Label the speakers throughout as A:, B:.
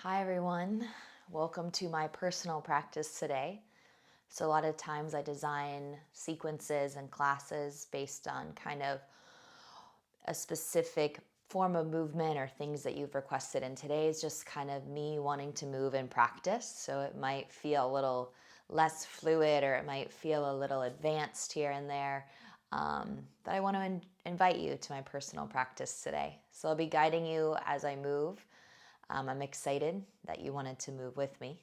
A: Hi everyone, welcome to my personal practice today. So a lot of times I design sequences and classes based on kind of a specific form of movement or things that you've requested. And today is just kind of me wanting to move in practice. So it might feel a little less fluid or it might feel a little advanced here and there. But I want to invite you to my personal practice today. So I'll be guiding you as I move. I'm excited that you wanted to move with me.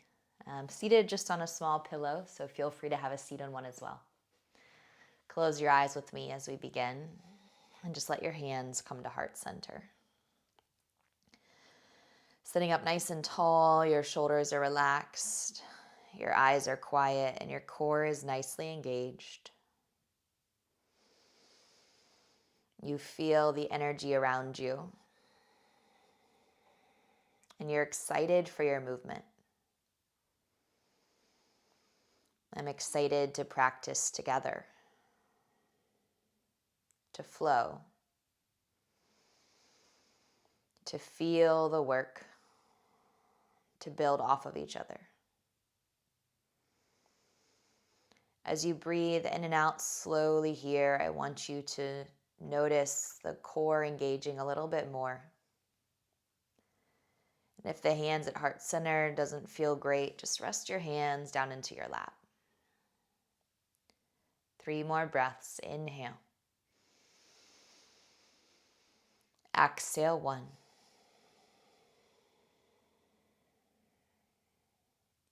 A: I'm seated just on a small pillow, so feel free to have a seat on one as well. Close your eyes with me as we begin, and just let your hands come to heart center. Sitting up nice and tall, your shoulders are relaxed, your eyes are quiet, and your core is nicely engaged. You feel the energy around you, and you're excited for your movement. I'm excited to practice together, to flow, to feel the work, to build off of each other. As you breathe in and out slowly here, I want you to notice the core engaging a little bit more. And if the hands at heart center doesn't feel great, just rest your hands down into your lap. 3 more breaths. Inhale. Exhale 1.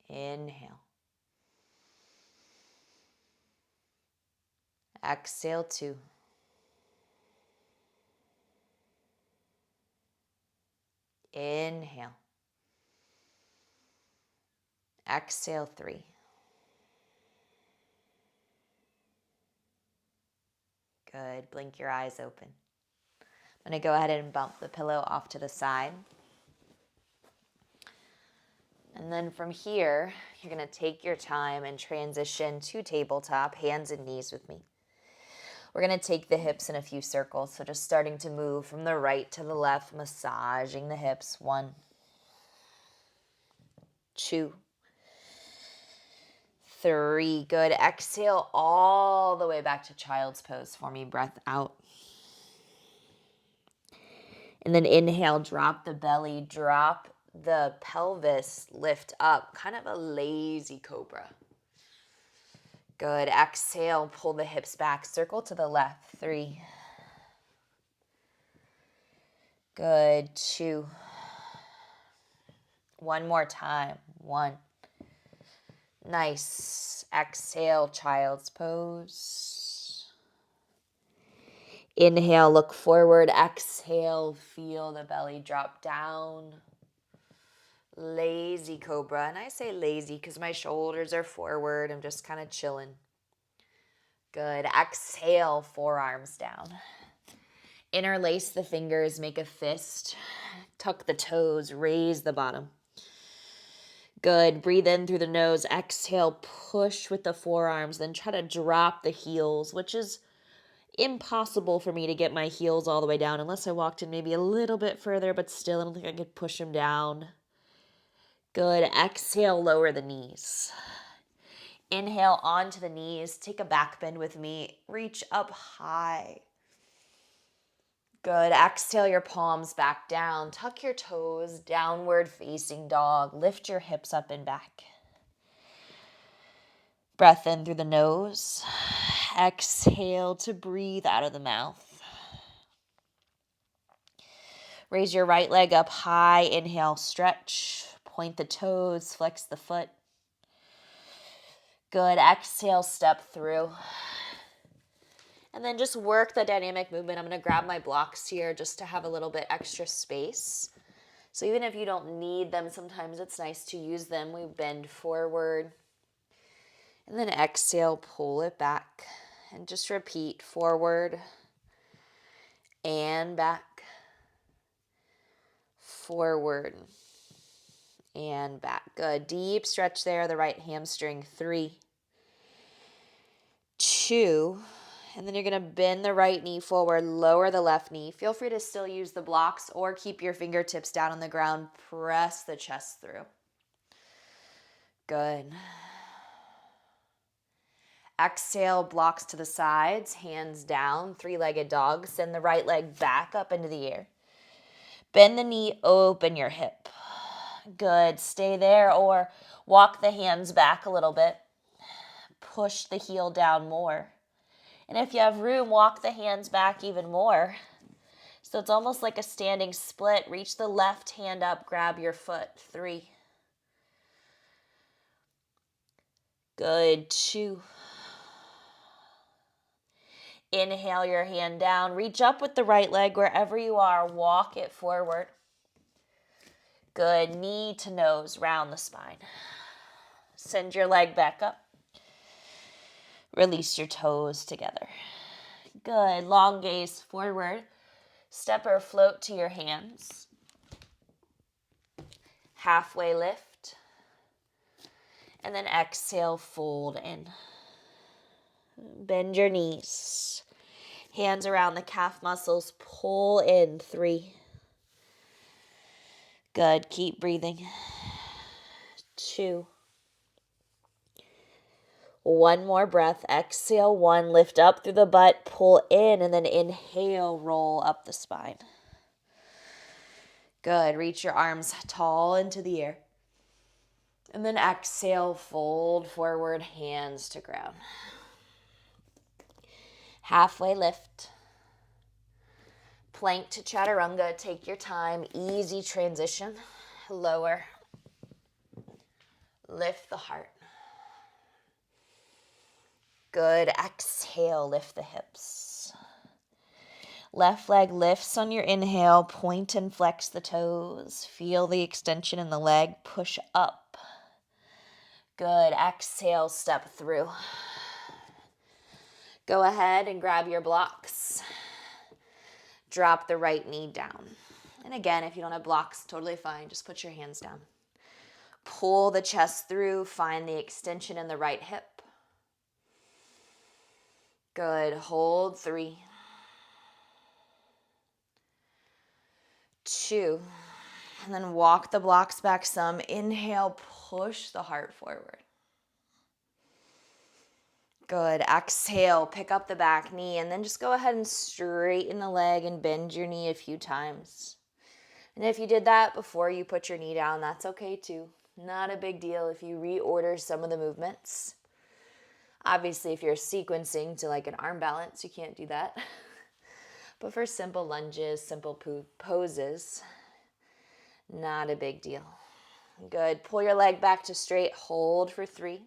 A: Inhale. Exhale 2. Inhale. Exhale 3. Good. Blink your eyes open. I'm going to go ahead and bump the pillow off to the side. And then from here, you're going to take your time and transition to tabletop, hands and knees with me. We're going to take the hips in a few circles. So just starting to move from the right to the left, massaging the hips. 1, 2, 3. Good. Exhale all the way back to child's pose for me. Breath out. And then inhale, drop the belly, drop the pelvis, lift up, kind of a lazy cobra. Good. Exhale, pull the hips back, circle to the left. 3. Good. 2. One more time. 1. Nice. Exhale, child's pose. Inhale, look forward. Exhale, feel the belly drop down. Lazy cobra. And I say lazy because my shoulders are forward. I'm just kind of chilling. Good. Exhale, forearms down. Interlace the fingers, make a fist. Tuck the toes, raise the bottom. Good. Breathe in through the nose. Exhale, push with the forearms. Then try to drop the heels, which is impossible for me to get my heels all the way down unless I walked in maybe a little bit further, but still I don't think I could push them down. Good. Exhale, lower the knees. Inhale onto the knees. Take a back bend with me. Reach up high. Good. Exhale your palms back down. Tuck your toes, downward facing dog. Lift your hips up and back. Breath in through the nose. Exhale to breathe out of the mouth. Raise your right leg up high. Inhale, stretch. Point the toes, flex the foot. Good. Exhale, step through. And then just work the dynamic movement. I'm going to grab my blocks here just to have a little bit extra space. So even if you don't need them, sometimes it's nice to use them. We bend forward. And then exhale, pull it back. And just repeat forward and back. Forward and back. Good. Deep stretch there, the right hamstring. 3, 2, And then you're going to bend the right knee forward, lower the left knee. Feel free to still use the blocks or keep your fingertips down on the ground. Press the chest through. Good. Exhale, blocks to the sides, hands down, three-legged dog. Send the right leg back up into the air. Bend the knee, open your hip. Good. Stay there or walk the hands back a little bit. Push the heel down more. And if you have room, walk the hands back even more. So it's almost like a standing split. Reach the left hand up, grab your foot. 3. Good. 2. Inhale your hand down. Reach up with the right leg wherever you are. Walk it forward. Good. Knee to nose, round the spine. Send your leg back up. Release your toes together. Good. Long gaze forward. Step or float to your hands. Halfway lift. And then exhale, fold in. Bend your knees. Hands around the calf muscles. Pull in. 3. Good. Keep breathing. 2. One more breath. Exhale. 1. Lift up through the butt. Pull in. And then inhale. Roll up the spine. Good. Reach your arms tall into the air. And then exhale. Fold forward. Hands to ground. Halfway lift. Plank to Chaturanga. Take your time. Easy transition. Lower. Lift the heart. Good. Exhale, lift the hips. Left leg lifts on your inhale. Point and flex the toes. Feel the extension in the leg. Push up. Good. Exhale, step through. Go ahead and grab your blocks. Drop the right knee down. And again, if you don't have blocks, totally fine. Just put your hands down. Pull the chest through. Find the extension in the right hip. Good. Hold. 3. 2. And then walk the blocks back some. Inhale, push the heart forward. Good. Exhale, pick up the back knee, and then just go ahead and straighten the leg and bend your knee a few times. And if you did that before you put your knee down, that's okay too. Not a big deal if you reorder some of the movements. Obviously, if you're sequencing to like an arm balance, you can't do that. But for simple lunges, simple poses, not a big deal. Good. Pull your leg back to straight. Hold for 3.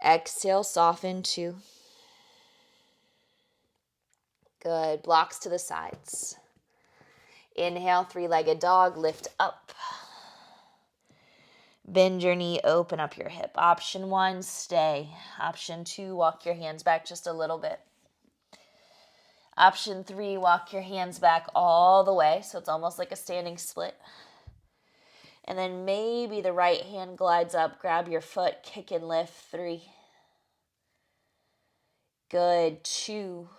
A: Exhale, soften. 2. Good. Blocks to the sides. Inhale, 3-legged dog. Lift up. Bend your knee, open up your hip. Option 1, stay. Option 2, walk your hands back just a little bit. Option 3, walk your hands back all the way, so it's almost like a standing split. And then maybe the right hand glides up, grab your foot, kick and lift. 3. Good. 2.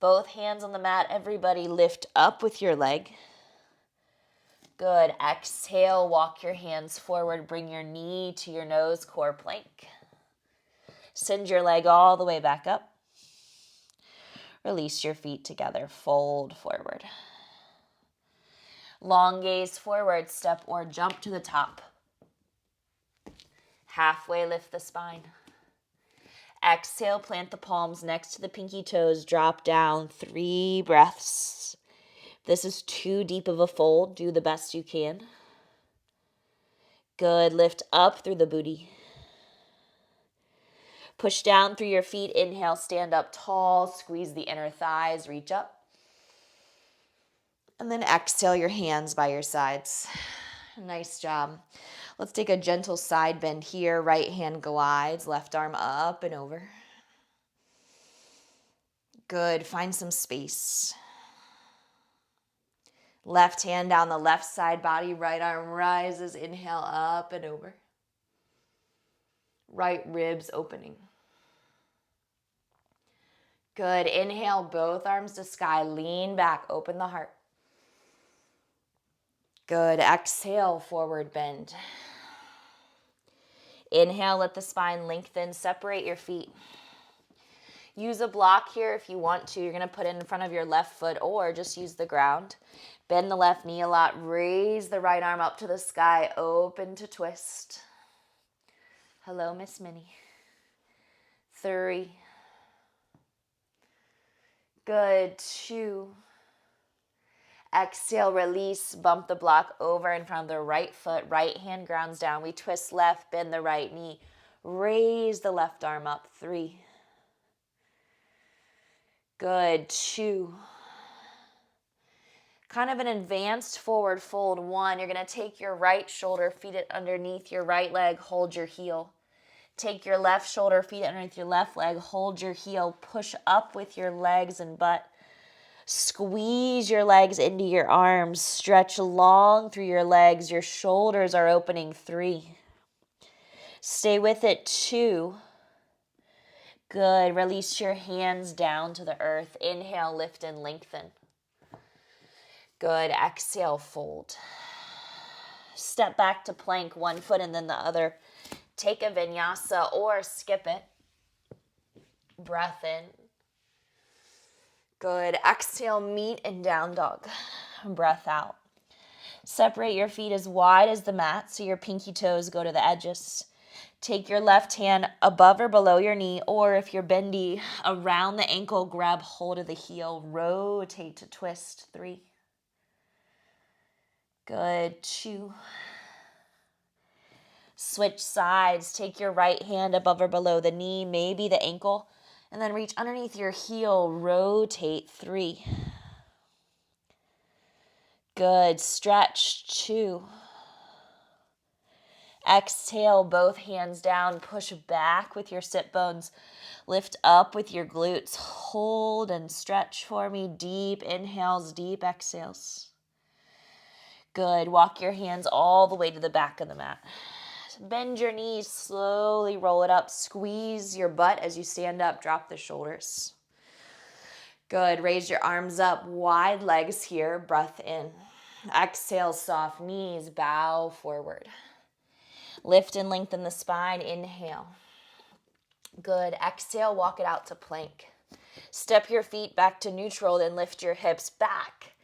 A: Both hands on the mat, everybody lift up with your leg. Good. Exhale, walk your hands forward, bring your knee to your nose, core plank. Send your leg all the way back up. Release your feet together, fold forward. Long gaze forward, step or jump to the top. Halfway lift the spine. Exhale, plant the palms next to the pinky toes, drop down. 3 breaths. If this is too deep of a fold, do the best you can. Good, lift up through the booty. Push down through your feet, inhale, stand up tall, squeeze the inner thighs, reach up. And then exhale your hands by your sides. Nice job. Let's take a gentle side bend here. Right hand glides, left arm up and over. Good. Find some space. Left hand down the left side body. Right arm rises. Inhale up and over. Right ribs opening. Good. Inhale, both arms to sky. Lean back, open the heart. Good. Exhale, forward bend. Inhale, let the spine lengthen. Separate your feet. Use a block here if you want to. You're going to put it in front of your left foot or just use the ground. Bend the left knee a lot. Raise the right arm up to the sky. Open to twist. Hello, Miss Minnie. 3. Good. 2. Exhale, release, bump the block over in front of the right foot. Right hand grounds down. We twist left, bend the right knee. Raise the left arm up. 3. Good. 2. Kind of an advanced forward fold. 1. You're going to take your right shoulder, feed it underneath your right leg, hold your heel. Take your left shoulder, feed it underneath your left leg, hold your heel, push up with your legs and butt. Squeeze your legs into your arms. Stretch long through your legs. Your shoulders are opening. 3. Stay with it. 2. Good. Release your hands down to the earth. Inhale, lift and lengthen. Good. Exhale, fold. Step back to plank, one foot and then the other. Take a vinyasa or skip it. Breath in. Good. Exhale, meet in down dog. Breath out. Separate your feet as wide as the mat so your pinky toes go to the edges. Take your left hand above or below your knee, or if you're bendy, around the ankle, grab hold of the heel. Rotate to twist. 3. Good. 2. Switch sides. Take your right hand above or below the knee, maybe the ankle. And then reach underneath your heel, rotate. 3. Good. Stretch. 2. Exhale, both hands down. Push back with your sit bones. Lift up with your glutes. Hold and stretch for me. Deep inhales, deep exhales. Good. Walk your hands all the way to the back of the mat. Bend your knees, slowly roll it up. Squeeze your butt as you stand up. Drop the shoulders. Good. Raise your arms up. Wide legs here. Breath in. Exhale, soft knees. Bow forward. Lift and lengthen the spine. Inhale. Good. Exhale, walk it out to plank. Step your feet back to neutral, then lift your hips back.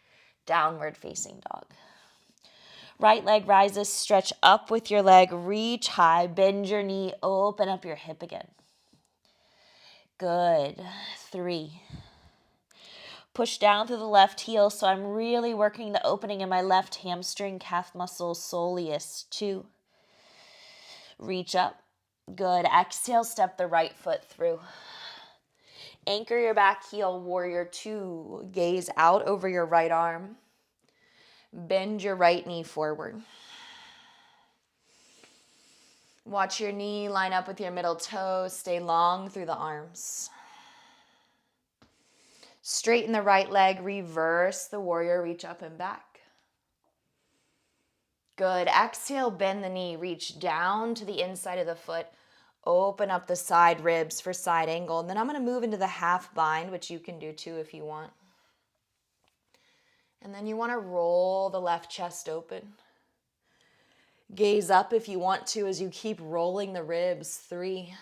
A: Downward facing dog. Right leg rises, stretch up with your leg, reach high, bend your knee, open up your hip again. Good. 3. Push down through the left heel, so I'm really working the opening in my left hamstring, calf muscle, soleus. 2. Reach up. Good. Exhale, step the right foot through. Anchor your back heel, warrior 2. Gaze out over your right arm. Bend your right knee forward. Watch your knee line up with your middle toe. Stay long through the arms. Straighten the right leg. Reverse the warrior. Reach up and back. Good. Exhale, bend the knee. Reach down to the inside of the foot. Open up the side ribs for side angle. And then I'm going to move into the half bind, which you can do too if you want. And then you want to roll the left chest open. Gaze up if you want to as you keep rolling the ribs. 3.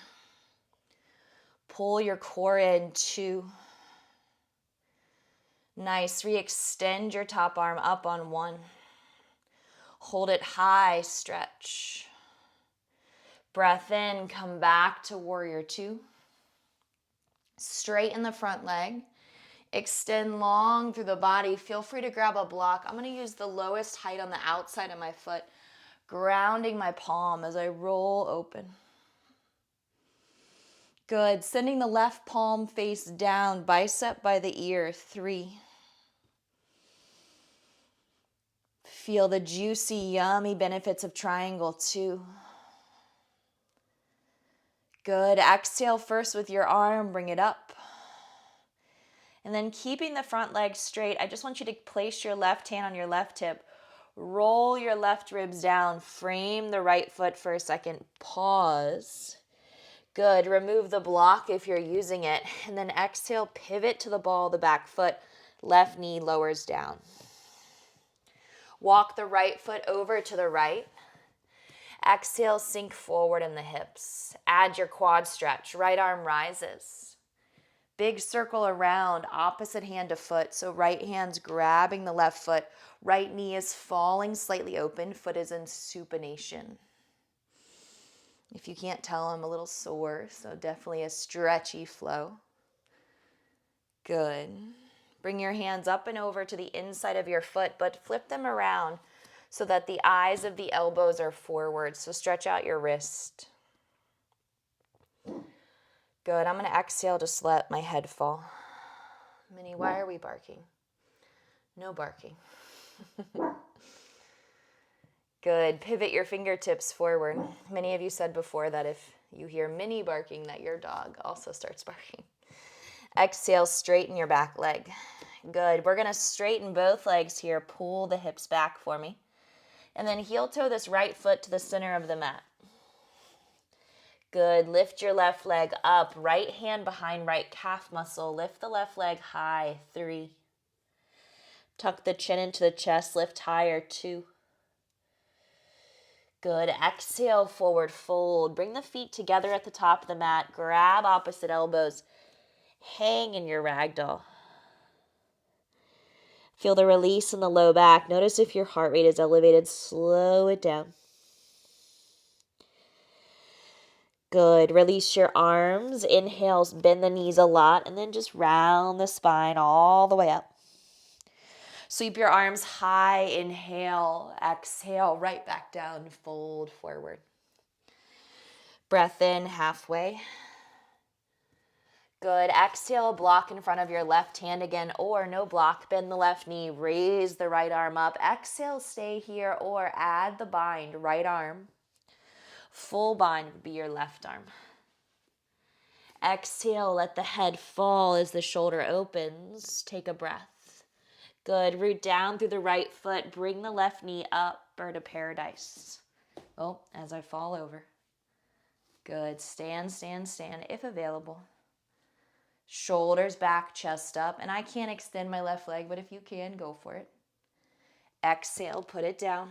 A: Pull your core in. 2. Nice. Re-extend your top arm up on 1. Hold it high. Stretch. Breath in. Come back to warrior 2. Straighten the front leg. Extend long through the body. Feel free to grab a block. I'm going to use the lowest height on the outside of my foot, grounding my palm as I roll open. Good. Sending the left palm face down, bicep by the ear. 3. Feel the juicy, yummy benefits of triangle. 2. Good. Exhale first with your arm. Bring it up. And then keeping the front leg straight, I just want you to place your left hand on your left hip. Roll your left ribs down. Frame the right foot for a second. Pause. Good. Remove the block if you're using it. And then exhale, pivot to the ball of the back foot. Left knee lowers down. Walk the right foot over to the right. Exhale, sink forward in the hips. Add your quad stretch. Right arm rises. Big circle around, opposite hand to foot. So right hand's grabbing the left foot. Right knee is falling slightly open. Foot is in supination. If you can't tell, I'm a little sore, so definitely a stretchy flow. Good. Bring your hands up and over to the inside of your foot, but flip them around so that the eyes of the elbows are forward. So stretch out your wrist. Good. I'm going to exhale, just let my head fall. Minnie, why are we barking? No barking. Good. Pivot your fingertips forward. Many of you said before that if you hear Minnie barking, that your dog also starts barking. Exhale, straighten your back leg. Good. We're going to straighten both legs here. Pull the hips back for me. And then heel toe this right foot to the center of the mat. Good. Lift your left leg up. Right hand behind right calf muscle. Lift the left leg high. 3. Tuck the chin into the chest. Lift higher. 2. Good. Exhale, forward fold. Bring the feet together at the top of the mat. Grab opposite elbows. Hang in your ragdoll. Feel the release in the low back. Notice if your heart rate is elevated. Slow it down. Good. Release your arms. Inhale, bend the knees a lot, and then just round the spine all the way up. Sweep your arms high. Inhale. Exhale, right back down. Fold forward. Breath in halfway. Good. Exhale, block in front of your left hand again, or no block. Bend the left knee. Raise the right arm up. Exhale, stay here, or add the bind. Right arm. Full bind would be your left arm. Exhale, let the head fall as the shoulder opens. Take a breath. Good. Root down through the right foot. Bring the left knee up, bird of paradise. Oh, as I fall over. Good. Stand, stand, stand if available. Shoulders back, chest up. And I can't extend my left leg, but if you can, go for it. Exhale, put it down.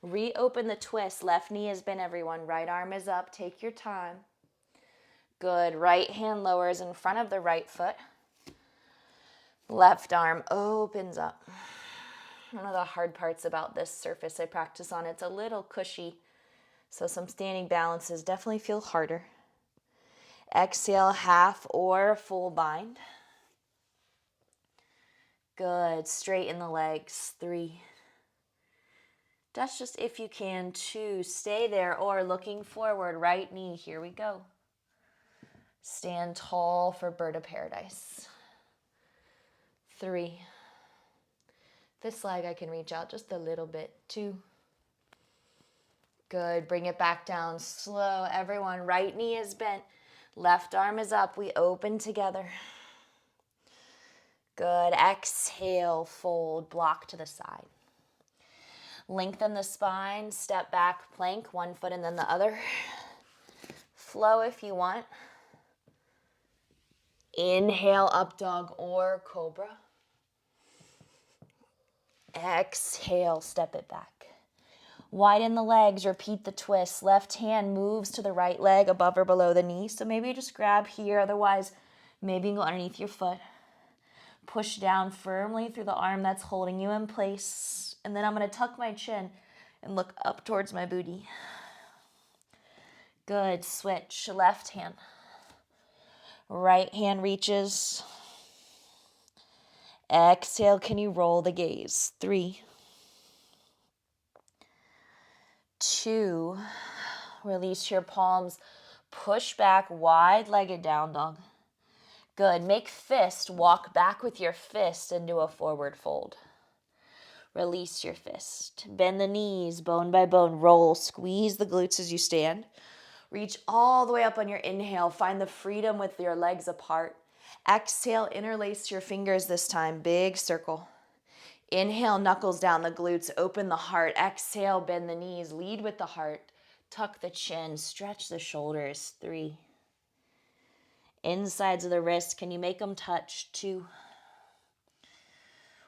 A: Reopen the twist. Left knee has been, everyone. Right arm is up. Take your time. Good. Right hand lowers in front of the right foot. Left arm opens up. One of the hard parts about this surface I practice on, it's a little cushy. So some standing balances definitely feel harder. Exhale, half or full bind. Good. Straighten the legs. 3. That's just if you can. 2. Stay there or looking forward. Right knee. Here we go. Stand tall for bird of paradise. 3. This leg I can reach out just a little bit. 2. Good. Bring it back down. Slow. Everyone, right knee is bent. Left arm is up. We open together. Good. Exhale, fold, block to the side. Lengthen the spine, step back, plank, one foot and then the other. Flow if you want. Inhale, up dog or cobra. Exhale, step it back. Widen the legs, repeat the twist. Left hand moves to the right leg above or below the knee. So maybe you just grab here, otherwise maybe you can go underneath your foot. Push down firmly through the arm that's holding you in place. And then I'm going to tuck my chin and look up towards my booty. Good. Switch. Left hand. Right hand reaches. Exhale. Can you roll the gaze? 3. 2. Release your palms. Push back, wide-legged down dog. Good. Make fist. Walk back with your fist into a forward fold. Release your fist. Bend the knees, bone by bone. Roll. Squeeze the glutes as you stand. Reach all the way up on your inhale. Find the freedom with your legs apart. Exhale, interlace your fingers this time. Big circle. Inhale, knuckles down the glutes. Open the heart. Exhale, bend the knees. Lead with the heart. Tuck the chin, stretch the shoulders. 3. Insides of the wrists, can you make them touch? 2.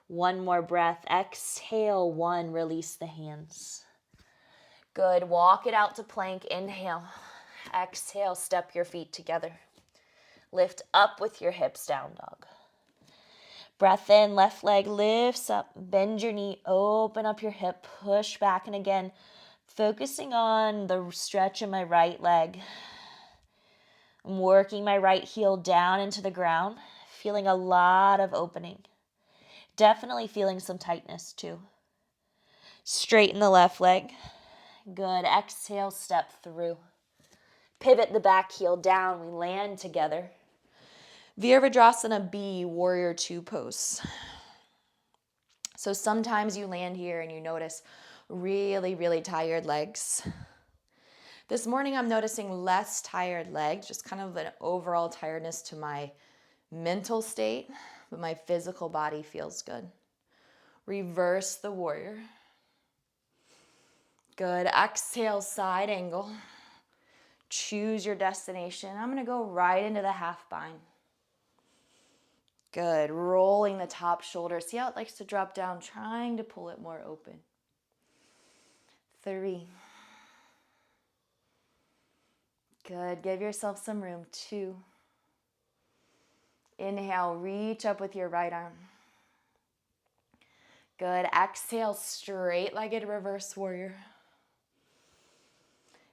A: One more breath. Exhale. 1. Release the hands. Good. Walk it out to plank. Inhale. Exhale. Step your feet together. Lift up with your hips, down dog. Breath in. Left leg lifts up. Bend your knee. Open up your hip. Push back. And again, focusing on the stretch in my right leg. I'm working my right heel down into the ground. Feeling a lot of opening. Definitely feeling some tightness too. Straighten the left leg. Good. Exhale, step through. Pivot the back heel down. We land together. Virabhadrasana B, Warrior 2 pose. So sometimes you land here and you notice really, really tired legs. This morning I'm noticing less tired legs, just kind of an overall tiredness to my mental state, but my physical body feels good. Reverse the warrior. Good. Exhale, side angle. Choose your destination. I'm going to go right into the half bind. Good. Rolling the top shoulder. See how it likes to drop down, trying to pull it more open. 3. Good. Give yourself some room. 2. Inhale, reach up with your right arm. Good. Exhale, straight-legged reverse warrior.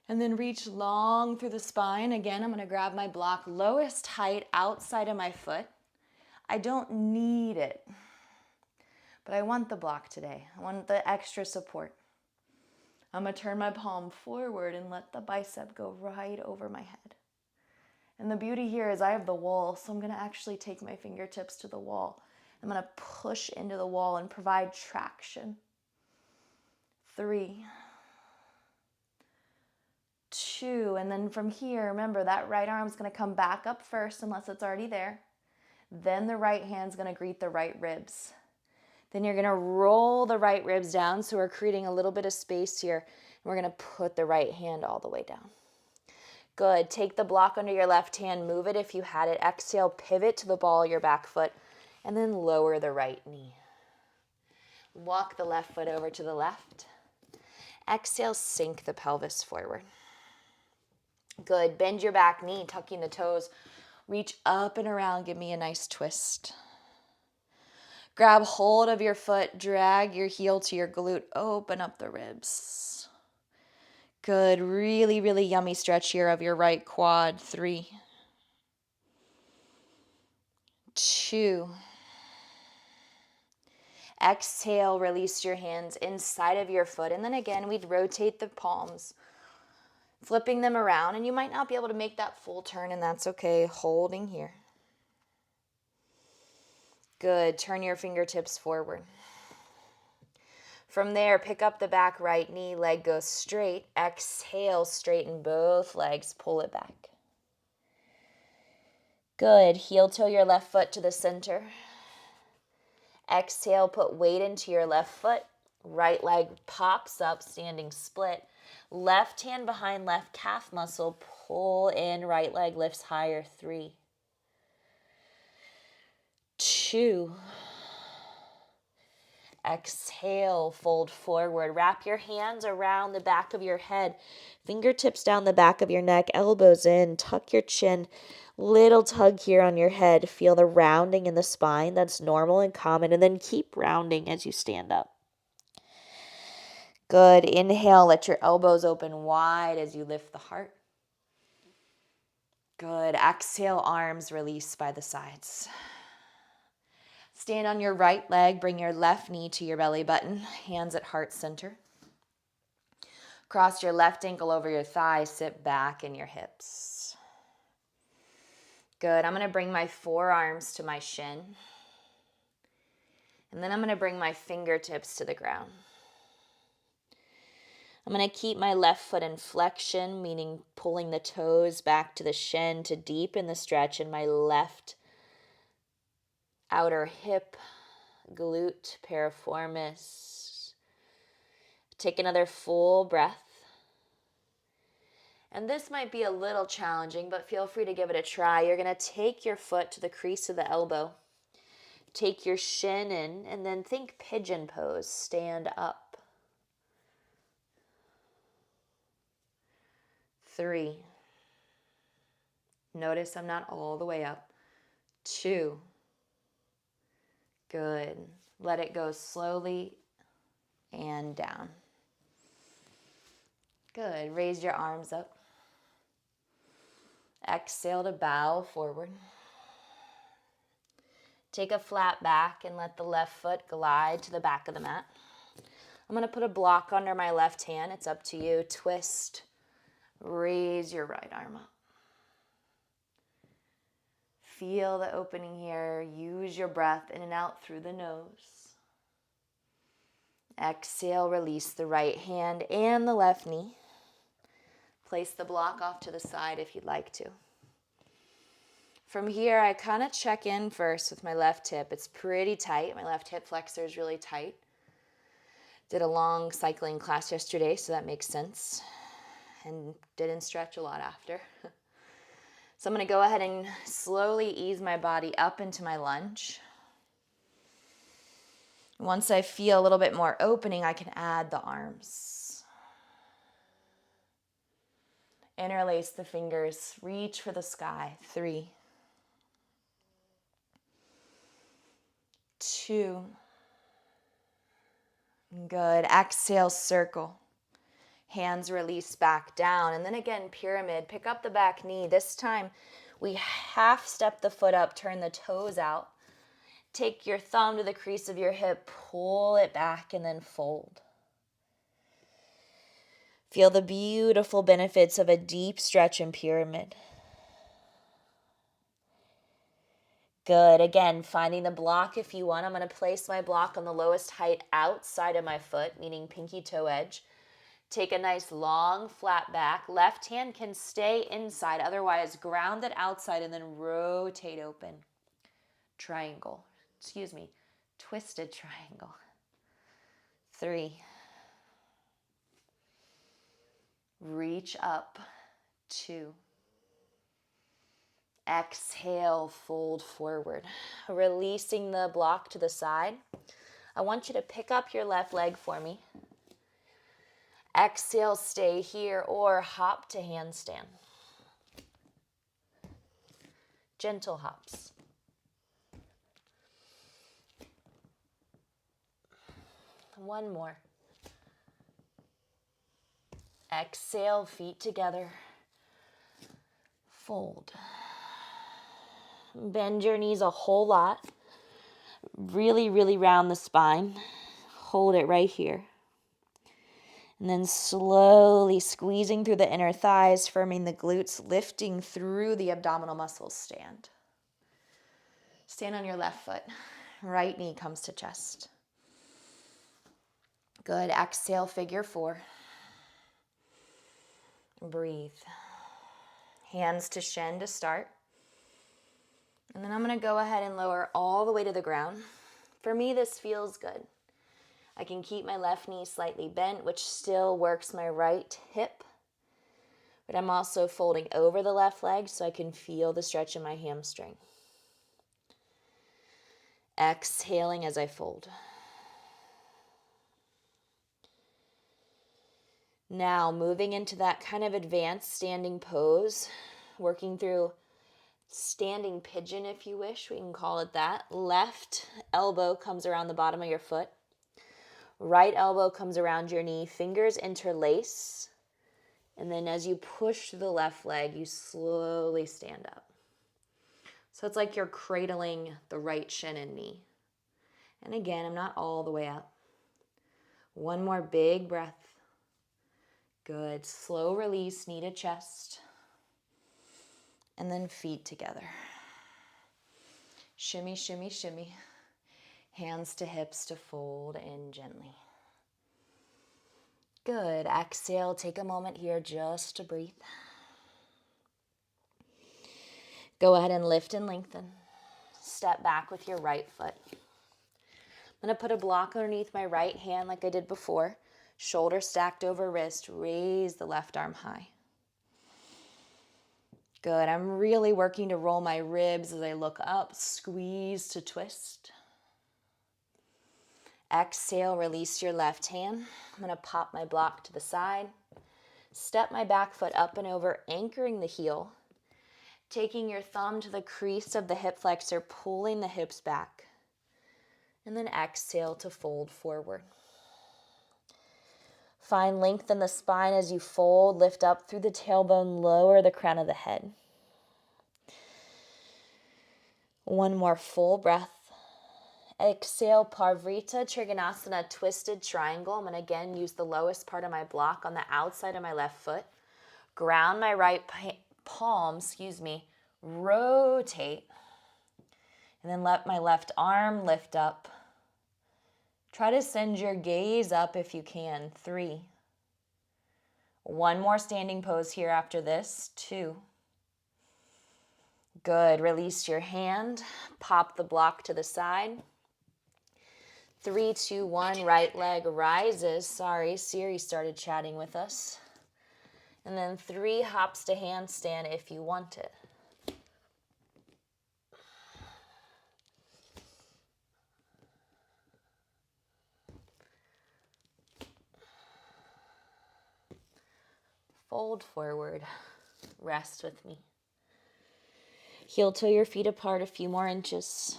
A: And then reach long through the spine. Again, I'm going to grab my block, lowest height outside of my foot. I don't need it, but I want the block today. I want the extra support. I'm going to turn my palm forward and let the bicep go right over my head. And the beauty here is I have the wall, so I'm going to actually take my fingertips to the wall. I'm going to push into the wall and provide traction. 3, 2, and then from here, remember that right arm's going to come back up first unless it's already there. Then the right hand's going to greet the right ribs. Then you're going to roll the right ribs down, so we're creating a little bit of space here. And we're going to put the right hand all the way down. Good. Take the block under your left hand, move it if you had it. Exhale, pivot to the ball of your back foot, and then lower the right knee. Walk the left foot over to the left. Exhale, sink the pelvis forward. Good. Bend your back knee, tucking the toes. Reach up and around. Give me a nice twist. Grab hold of your foot. Drag your heel to your glute. Open up the ribs. Good. Really, really yummy stretch here of your right quad. 3, 2. Exhale, release your hands inside of your foot. And then again, we'd rotate the palms, flipping them around. And you might not be able to make that full turn, and that's okay. Holding here. Good. Turn your fingertips forward. From there, pick up the back right knee, leg goes straight. Exhale, straighten both legs, pull it back. Good. Heel toe your left foot to the center. Exhale, put weight into your left foot. Right leg pops up, standing split. Left hand behind left calf muscle, pull in, right leg lifts higher. 3, 2. Exhale, fold forward. Wrap your hands around the back of your head. Fingertips down the back of your neck, elbows in. Tuck your chin. Little tug here on your head. Feel the rounding in the spine. That's normal and common. And then keep rounding as you stand up. Good. Inhale, let your elbows open wide as you lift the heart. Good. Exhale, arms release by the sides. Stand on your right leg, bring your left knee to your belly button, hands at heart center. Cross your left ankle over your thigh, sit back in your hips. Good. I'm going to bring my forearms to my shin. And then I'm going to bring my fingertips to the ground. I'm going to keep my left foot in flexion, meaning pulling the toes back to the shin to deepen the stretch in my left outer hip, glute, piriformis. Take another full breath. And this might be a little challenging, but feel free to give it a try. You're going to take your foot to the crease of the elbow. Take your shin in, and then think pigeon pose. Stand up. 3. Notice I'm not all the way up. 2. Good. Let it go slowly and down. Good. Raise your arms up. Exhale to bow forward. Take a flat back and let the left foot glide to the back of the mat. I'm going to put a block under my left hand. It's up to you. Twist. Raise your right arm up. Feel the opening here. Use your breath in and out through the nose. Exhale, release the right hand and the left knee. Place the block off to the side if you'd like to. From here, I kind of check in first with my left hip. It's pretty tight. My left hip flexor is really tight. Did a long cycling class yesterday, so that makes sense. And didn't stretch a lot after. So I'm going to go ahead and slowly ease my body up into my lunge. Once I feel a little bit more opening, I can add the arms. Interlace the fingers. Reach for the sky. 3. 2. Good. Exhale, circle. Hands release back down. And then again, pyramid. Pick up the back knee. This time, we half step the foot up, turn the toes out. Take your thumb to the crease of your hip, pull it back, and then fold. Feel the beautiful benefits of a deep stretch in pyramid. Good. Again, finding the block if you want. I'm going to place my block on the lowest height outside of my foot, meaning pinky toe edge. Take a nice long flat back. Left hand can stay inside, otherwise ground it outside and then rotate open. Triangle. Twisted triangle. 3. Reach up. 2. Exhale, fold forward. Releasing the block to the side. I want you to pick up your left leg for me. Exhale, stay here, or hop to handstand. Gentle hops. One more. Exhale, feet together. Fold. Bend your knees a whole lot. Really, really round the spine. Hold it right here. And then slowly squeezing through the inner thighs, firming the glutes, lifting through the abdominal muscles. Stand. Stand on your left foot. Right knee comes to chest. Good. Exhale, figure 4. Breathe. Hands to shin to start. And then I'm going to go ahead and lower all the way to the ground. For me, this feels good. I can keep my left knee slightly bent, which still works my right hip. But I'm also folding over the left leg so I can feel the stretch in my hamstring. Exhaling as I fold. Now, moving into that kind of advanced standing pose, working through standing pigeon if you wish, we can call it that. Left elbow comes around the bottom of your foot. Right elbow comes around your knee. Fingers interlace. And then as you push the left leg, you slowly stand up. So it's like you're cradling the right shin and knee. And again, I'm not all the way up. One more big breath. Good. Slow release, knee to chest. And then feet together. Shimmy, shimmy, shimmy. Hands to hips to fold in gently. Good. Exhale. Take a moment here just to breathe. Go ahead and lift and lengthen. Step back with your right foot. I'm going to put a block underneath my right hand like I did before. Shoulder stacked over wrist. Raise the left arm high. Good. I'm really working to roll my ribs as I look up. Squeeze to twist. Exhale, release your left hand. I'm going to pop my block to the side. Step my back foot up and over, anchoring the heel. Taking your thumb to the crease of the hip flexor, pulling the hips back. And then exhale to fold forward. Find length in the spine as you fold. Lift up through the tailbone, lower the crown of the head. One more full breath. Exhale, Parvrita, Trikonasana, twisted triangle. I'm going to again use the lowest part of my block on the outside of my left foot. Ground my right palm, rotate. And then let my left arm lift up. Try to send your gaze up if you can. 3. One more standing pose here after this. 2. Good. Release your hand. Pop the block to the side. 3, 2, 1. Right leg rises. Sorry, Siri started chatting with us. And then 3 hops to handstand if you want it. Fold forward. Rest with me. Heel toe your feet apart a few more inches.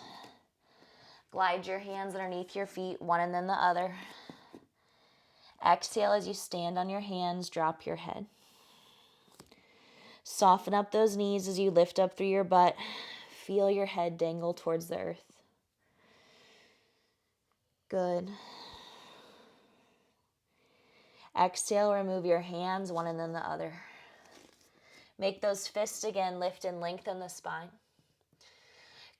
A: Glide your hands underneath your feet, one and then the other. Exhale as you stand on your hands, drop your head. Soften up those knees as you lift up through your butt. Feel your head dangle towards the earth. Good. Exhale, remove your hands, one and then the other. Make those fists again, lift and lengthen the spine.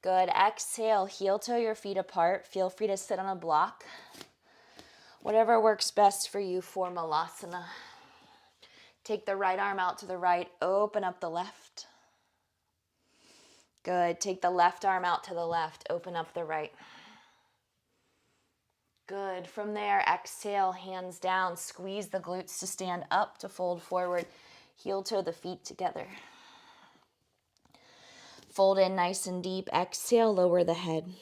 A: Good. Exhale, heel toe your feet apart. Feel free to sit on a block. Whatever works best for you for Malasana. Take the right arm out to the right, open up the left. Good. Take the left arm out to the left, open up the right. Good. From there, exhale, hands down. Squeeze the glutes to stand up, to fold forward. Heel toe the feet together. Fold in nice and deep. Exhale, lower the head.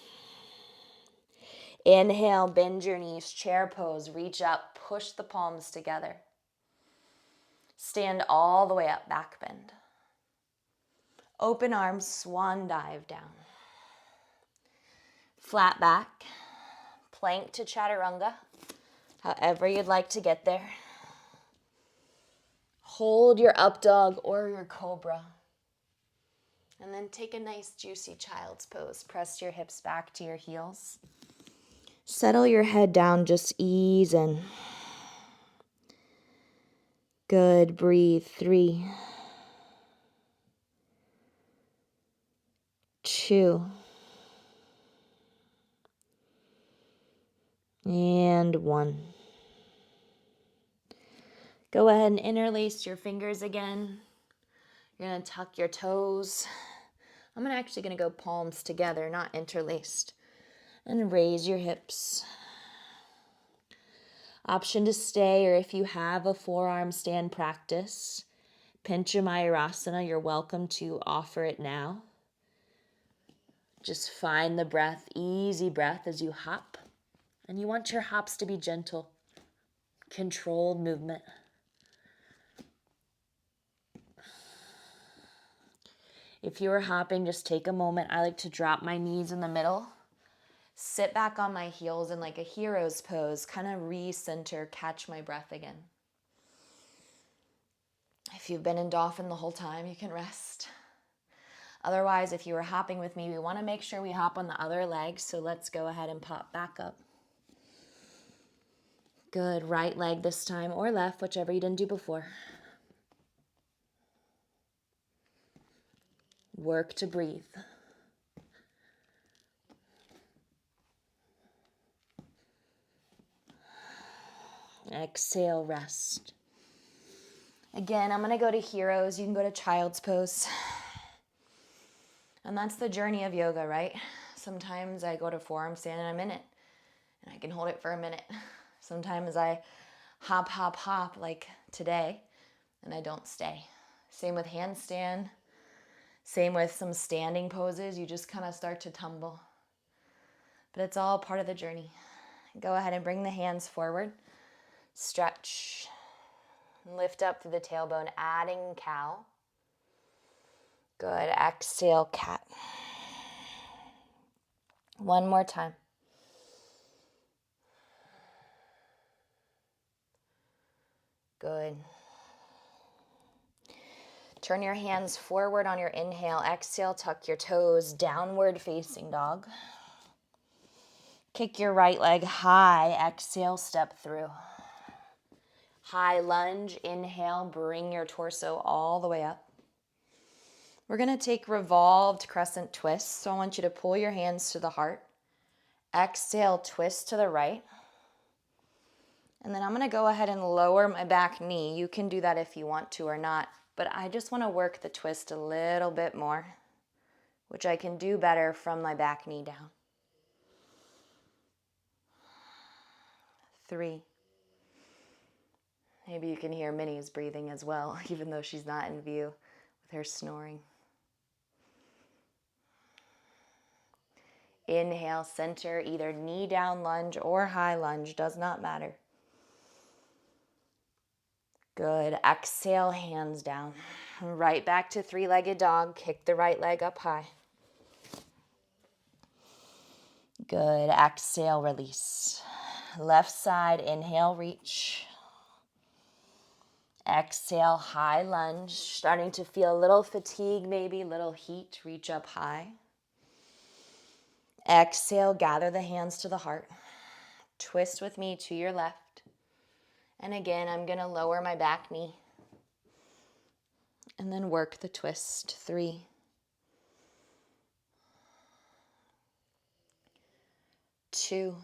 A: Inhale, bend your knees, chair pose. Reach up, push the palms together. Stand all the way up, back bend. Open arms, swan dive down. Flat back. Plank to Chaturanga, however you'd like to get there. Hold your up dog or your Cobra. And then take a nice juicy child's pose. Press your hips back to your heels. Settle your head down, just ease in. Good, breathe. 3, 2, and 1. Go ahead and interlace your fingers again. You're going to tuck your toes. I'm actually going to go palms together, not interlaced. And raise your hips. Option to stay, or if you have a forearm stand practice, Pincha Mayurasana, you're welcome to offer it now. Just find the breath, easy breath as you hop. And you want your hops to be gentle, controlled movement. If you are hopping, just take a moment. I like to drop my knees in the middle, sit back on my heels in like a hero's pose, kind of recenter, catch my breath again. If you've been in dolphin the whole time, you can rest. Otherwise, if you were hopping with me, we want to make sure we hop on the other leg, so let's go ahead and pop back up. Good, right leg this time, or left, whichever you didn't do before. Work to breathe. Exhale, rest. Again, I'm going to go to heroes. You can go to child's pose. And that's the journey of yoga, right? Sometimes I go to forearm stand in a minute, and I can hold it for a minute. Sometimes I hop, hop, hop like today, and I don't stay. Same with handstand. Same with some standing poses. You just kind of start to tumble. But it's all part of the journey. Go ahead and bring the hands forward. Stretch. Lift up through the tailbone, adding cow. Good. Exhale, cat. One more time. Good. Turn your hands forward on your inhale. Exhale, tuck your toes, downward facing dog. Kick your right leg high. Exhale, step through. High lunge. Inhale, bring your torso all the way up. We're going to take revolved crescent twists. So I want you to pull your hands to the heart. Exhale, twist to the right. And then I'm going to go ahead and lower my back knee. You can do that if you want to or not. But I just want to work the twist a little bit more, which I can do better from my back knee down. 3. Maybe you can hear Minnie's breathing as well, even though she's not in view with her snoring. Inhale, center, either knee down lunge or high lunge, does not matter. Good. Exhale, hands down. Right back to three-legged dog. Kick the right leg up high. Good. Exhale, release. Left side, inhale, reach. Exhale, high lunge. Starting to feel a little fatigue, maybe a little heat. Reach up high. Exhale, gather the hands to the heart. Twist with me to your left. And again, I'm going to lower my back knee. And then work the twist. 3. 2.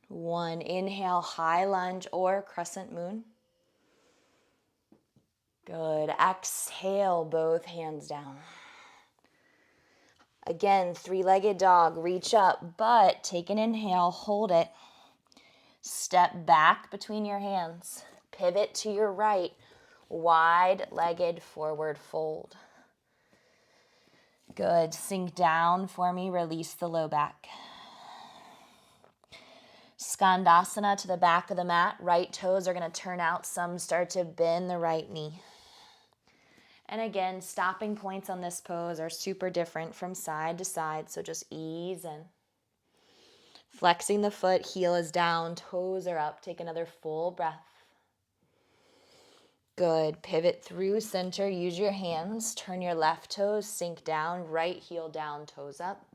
A: 1. Inhale, high lunge or crescent moon. Good. Exhale, both hands down. Again, three-legged dog, reach up, but take an inhale, hold it. Step back between your hands. Pivot to your right, wide-legged forward fold. Good. Sink down for me, release the low back. Skandasana to the back of the mat. Right toes are going to turn out. Some start to bend the right knee. And again, stopping points on this pose are super different from side to side, so just ease in. Flexing the foot, heel is down, toes are up. Take another full breath. Good. Pivot through center, use your hands. Turn your left toes, sink down, right heel down, toes up.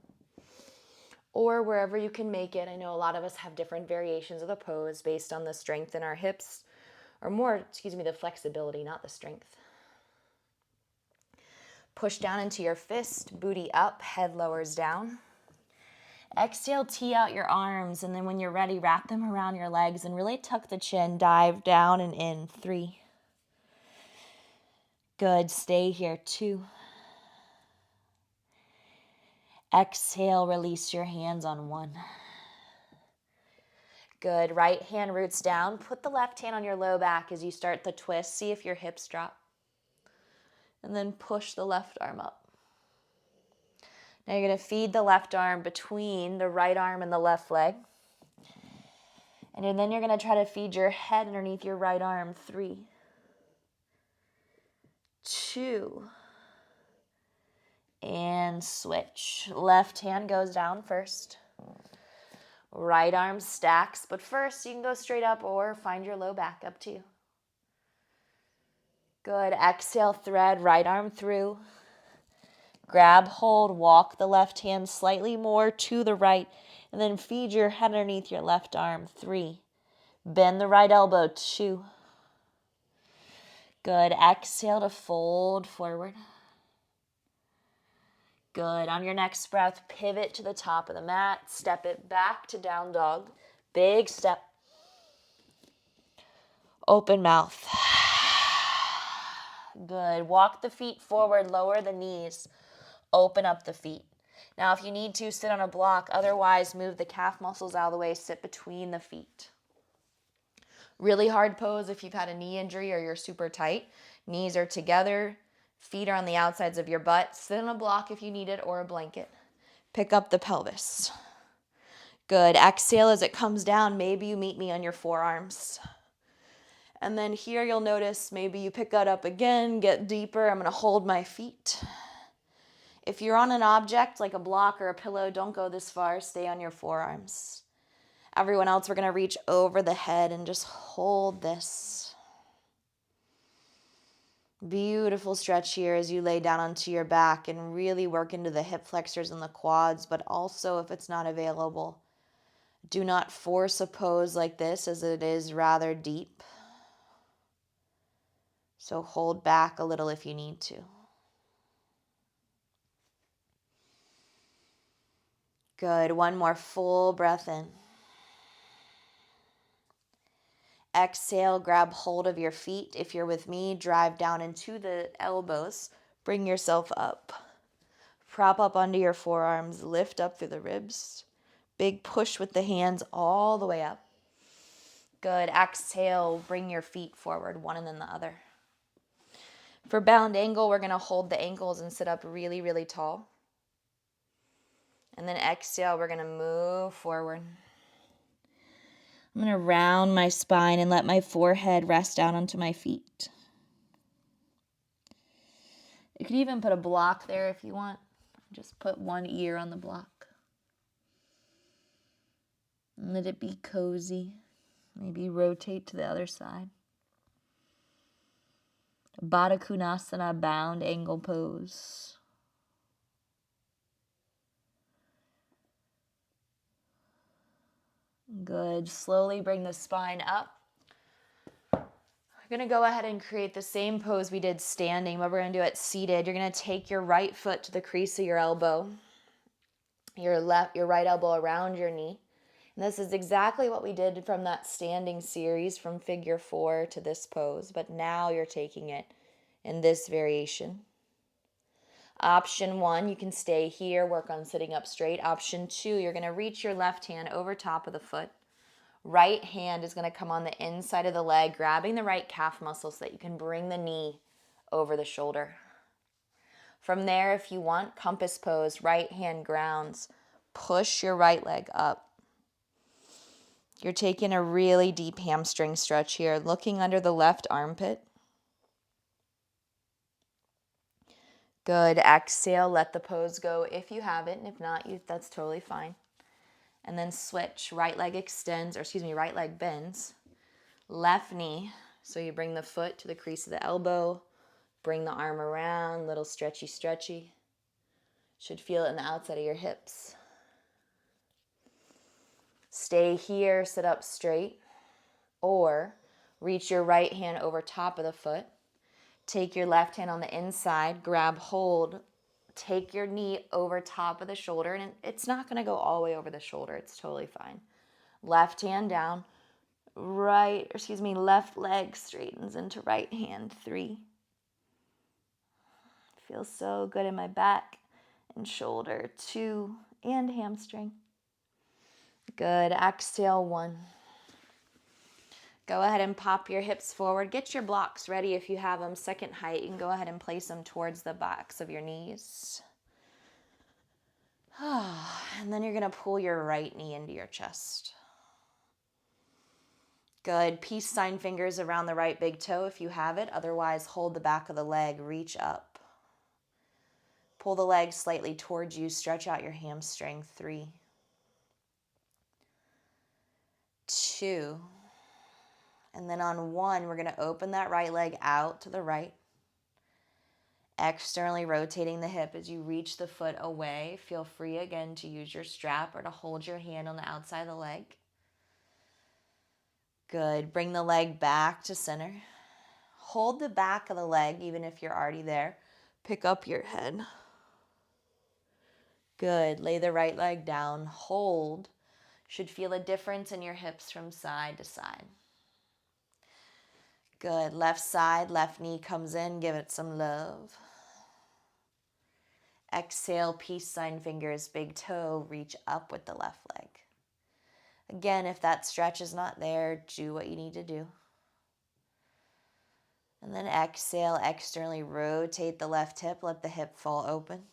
A: Or wherever you can make it. I know a lot of us have different variations of the pose based on the strength in our hips, or more, the flexibility, not the strength. Push down into your fist, booty up, head lowers down. Exhale, tee out your arms, and then when you're ready, wrap them around your legs and really tuck the chin, dive down and in. 3. Good, stay here. 2. Exhale, release your hands on 1. Good, right hand roots down. Put the left hand on your low back as you start the twist. See if your hips drop. And then push the left arm up. Now you're going to feed the left arm between the right arm and the left leg. And then you're going to try to feed your head underneath your right arm. 3, 2, and switch. Left hand goes down first. Right arm stacks, but first you can go straight up or find your low back, up to you. Good. Exhale, thread, right arm through. Grab hold, walk the left hand slightly more to the right, and then feed your head underneath your left arm. 3. Bend the right elbow. 2. Good. Exhale to fold forward. Good. On your next breath, pivot to the top of the mat. Step it back to down dog. Big step. Open mouth. Good. Walk the feet forward, lower the knees. Open up the feet. Now, if you need to, sit on a block. Otherwise, move the calf muscles out of the way. Sit between the feet. Really hard pose if you've had a knee injury or you're super tight. Knees are together. Feet are on the outsides of your butt. Sit on a block if you need it or a blanket. Pick up the pelvis. Good. Exhale as it comes down. Maybe you meet me on your forearms. And then here you'll notice maybe you pick that up again, get deeper. I'm going to hold my feet. If you're on an object like a block or a pillow, don't go this far. Stay on your forearms. Everyone else, we're going to reach over the head and just hold this. Beautiful stretch here as you lay down onto your back and really work into the hip flexors and the quads, but also if it's not available, do not force a pose like this as it is rather deep. So hold back a little if you need to. Good. One more full breath in. Exhale, grab hold of your feet. If you're with me, drive down into the elbows. Bring yourself up. Prop up onto your forearms. Lift up through the ribs. Big push with the hands all the way up. Good. Exhale, bring your feet forward, one and then the other. For bound angle, we're going to hold the ankles and sit up really, really tall. And then exhale, we're going to move forward. I'm going to round my spine and let my forehead rest down onto my feet. You could even put a block there if you want. Just put one ear on the block. And let it be cozy. Maybe rotate to the other side. Badakunasana, bound angle pose. Good. Slowly bring the spine up. We're going to go ahead and create the same pose we did standing, but we're going to do it seated. You're going to take your right foot to the crease of your elbow, your right elbow around your knee. And this is exactly what we did from that standing series from figure 4 to this pose, but now you're taking it in this variation. Option 1, you can stay here, work on sitting up straight. Option 2, you're going to reach your left hand over top of the foot. Right hand is going to come on the inside of the leg, grabbing the right calf muscle so that you can bring the knee over the shoulder. From there, if you want, compass pose, right hand grounds. Push your right leg up. You're taking a really deep hamstring stretch here, looking under the left armpit. Good. Exhale, let the pose go if you have it, and if not, that's totally fine. And then switch. Right leg extends, right leg bends. Left knee. So you bring the foot to the crease of the elbow. Bring the arm around, little stretchy, stretchy. Should feel it in the outside of your hips. Stay here, sit up straight. Or reach your right hand over top of the foot. Take your left hand on the inside, grab hold. Take your knee over top of the shoulder, and it's not going to go all the way over the shoulder. It's totally fine. Left hand down, left leg straightens into right hand. 3. Feels so good in my back and shoulder. 2, and hamstring. Good. Exhale. 1. Go ahead and pop your hips forward. Get your blocks ready if you have them. Second height, you can go ahead and place them towards the backs of your knees. And then you're going to pull your right knee into your chest. Good. Peace sign fingers around the right big toe if you have it. Otherwise, hold the back of the leg. Reach up. Pull the leg slightly towards you. Stretch out your hamstring. 3, 2. And then on 1, we're going to open that right leg out to the right. Externally rotating the hip as you reach the foot away. Feel free again to use your strap or to hold your hand on the outside of the leg. Good. Bring the leg back to center. Hold the back of the leg even if you're already there. Pick up your head. Good. Lay the right leg down. Hold. Should feel a difference in your hips from side to side. Good. Left side, left knee comes in. Give it some love. Exhale, peace sign fingers, big toe, reach up with the left leg. Again, if that stretch is not there, do what you need to do. And then exhale, externally rotate the left hip. Let the hip fall open.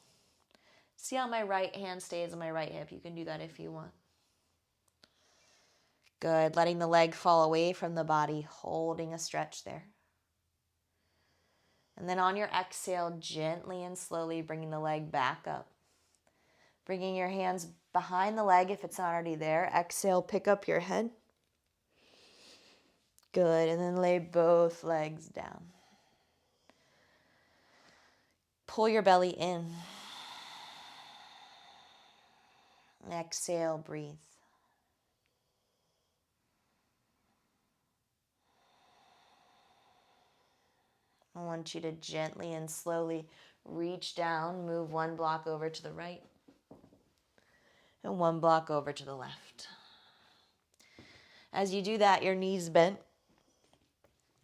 A: See how my right hand stays on my right hip. You can do that if you want. Good. Letting the leg fall away from the body, holding a stretch there. And then on your exhale, gently and slowly bringing the leg back up. Bringing your hands behind the leg if it's not already there. Exhale, pick up your head. Good. And then lay both legs down. Pull your belly in. Exhale, breathe. I want you to gently and slowly reach down, move one block over to the right and one block over to the left. As you do that, your knees bent.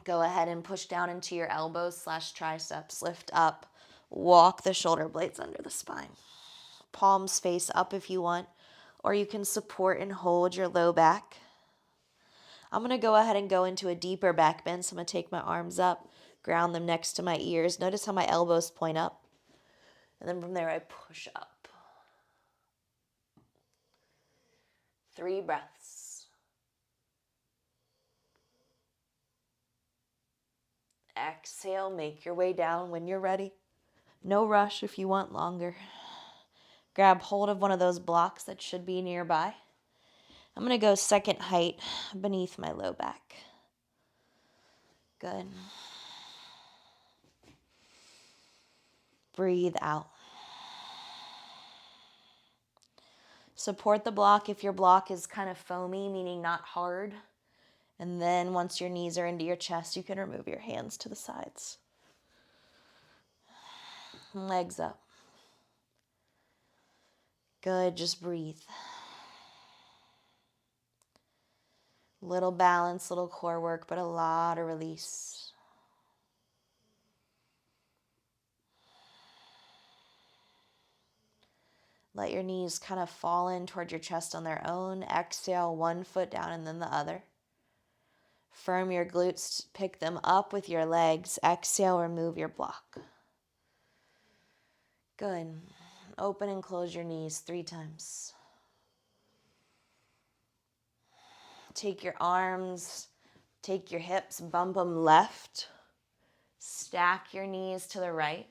A: Go ahead and push down into your elbows / triceps. Lift up. Walk the shoulder blades under the spine. Palms face up if you want, or you can support and hold your low back. I'm going to go ahead and go into a deeper back bend, so I'm going to take my arms up, ground them next to my ears. Notice how my elbows point up. And then from there, I push up. 3 breaths. Exhale, make your way down when you're ready. No rush if you want longer. Grab hold of one of those blocks that should be nearby. I'm going to go second height beneath my low back. Good. Breathe out. Support the block if your block is kind of foamy, meaning not hard. And then once your knees are into your chest, you can remove your hands to the sides. Legs up. Good, just breathe. Little balance, little core work, but a lot of release. Let your knees kind of fall in toward your chest on their own. Exhale, one foot down and then the other. Firm your glutes, pick them up with your legs. Exhale, remove your block. Good. Open and close your knees 3 times. Take your arms, take your hips, bump them left. Stack your knees to the right.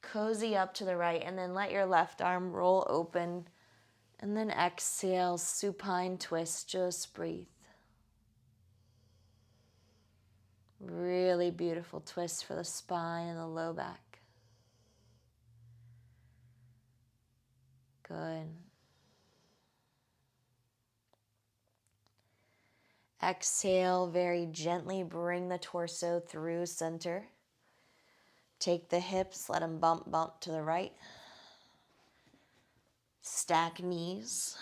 A: Cozy up to the right, and then let your left arm roll open. And then exhale, supine twist, just breathe. Really beautiful twist for the spine and the low back. Good. Exhale, very gently bring the torso through center. Take the hips, let them bump to the right. Stack knees.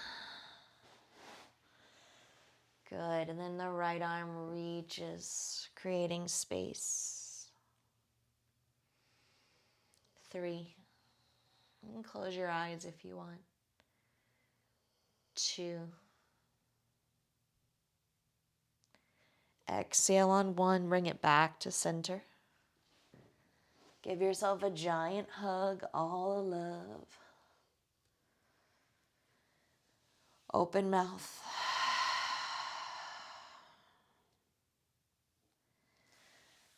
A: Good, and then the right arm reaches, creating space. 3. And close your eyes if you want. 2. Exhale on 1, bring it back to center. Give yourself a giant hug, all the love. Open mouth.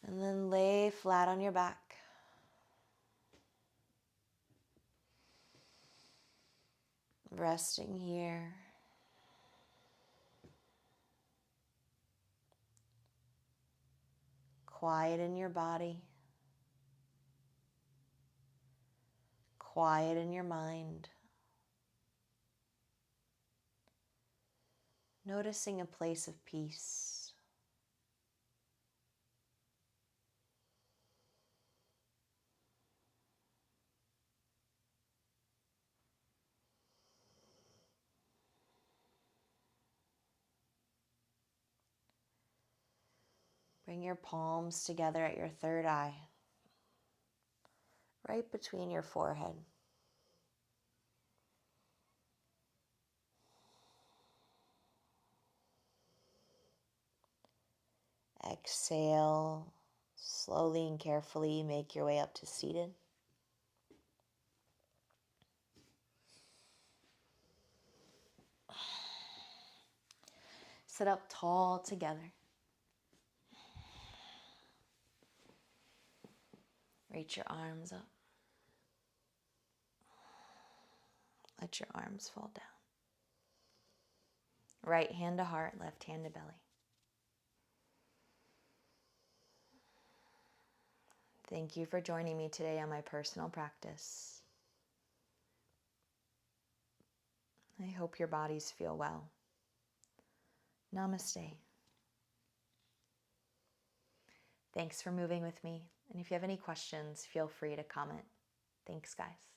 A: And then lay flat on your back. Resting here. Quiet in your body. Quiet in your mind. Noticing a place of peace. Bring your palms together at your third eye, right between your forehead. Exhale, Slowly and carefully make your way up to seated. Sit up tall together. Reach your arms up. Let your arms fall down. Right hand to heart, left hand to belly. Thank you for joining me today on my personal practice. I hope your bodies feel well. Namaste. Thanks for moving with me. And if you have any questions, feel free to comment. Thanks, guys.